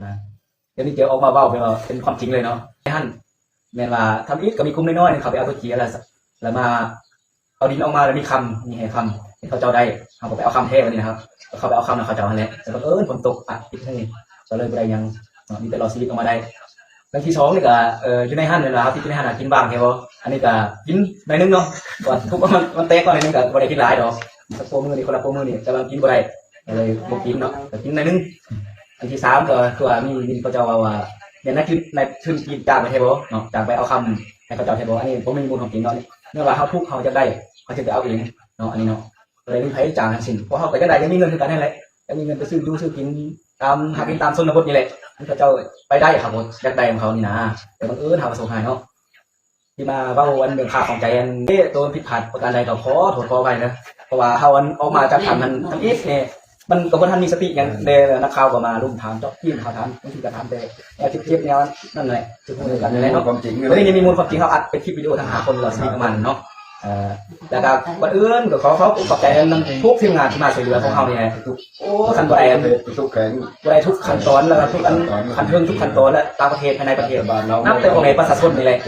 นะเดี๋ยวนี้เจอออกมาเว้าเป็นความจริงเลยเนาะท่านแม่นว่าทำอิฐก็มีกลุ่มน้อยๆนึงเขาไปเอาตัวเกียร์แล้วมาเอาดินออกมาแล้วมีคำมีให้คำที่เขาเจ้าได้เขาก็ไปเอาคำเทวันนี้นะครับเขาไปเอาคำนะเขาเจ้านั่นแหละแต่ฝนตกอัดอิฐให้ก็เลยบ่ได้ยังมีแต่รอชีวิตออกมาได้เรื่องที่สองนี่ก็อยู่ในหั่นนี่แหละครับที่อยู่ในหั่นกินบ้างแค่บ่อันนี้ก็กินหน่อยนึงเนาะก่อนทุกมันแตกก่อนนิดนึงก็บ่ได้กินหลายดอกสักโปมือนี่คนละโปมือนี่กำลังกินบ่ได้เลยบ่กินเนาะก็กินหน่อยนึงอันที่สามก็คือว่ามีเขาเจ้าว่าเนี่ยนักขึ้นกินจากไปเทบ่เนาะจากไปเอาคำให้เขาเจ้าเทบ่อันนี้ผมมีมูลของกินเนาะเนื่องว่าเขาทุกเขาจะได้เขาจะไปเอาเองเนาะอันนี้เนาะเลยมีไผจ่ายทั้งสิ้นเพราะเขาก็จะได้ยังมีเงินคือกันนั่นแหละยังมีเงินไปซื้อดูซื้อกินตามหากินตามชนบทนี่แหละเขาเจ้าไปได้ครับผมอยากได้ของเขานี่นะแต่บังเอิญหาประสบหายเนาะที่มาเว้าวันเรื่องค่าของใจอันนี้ตัวผิดพลาดประการใดก็ขอโทษขออภัยนะเพราะว่าเขาออกมาจากทำมันทำอีกเนี่ยมันก็บ่ทันมีสติอย่างเดนักข่าวก็มารุมถามเจาะที่เขาถามบางทีก็ถามแต่คลิปแนวนั่นแหละจุดเหมือนกันเลยเนาะ ความจริง เฮ้ยนี่มีมูลความจริงเขาอัดเป็นคลิปวิดีโอทั้งหาคนเราสนิทกับมันเนาะแล้วก็วันอื่นก็ขอขอบใจนำทุกทีมงานที่มาช่วยเหลือของเขาเนี่ยโอ้ขั้นตอนทุกแข็ง ทุกขั้นตอนแล้วทุกขั้นเทิงทุกขั้นตอนและต่างประเทศภายในประเทศนับแต่ของในประชาชนนี่แหละ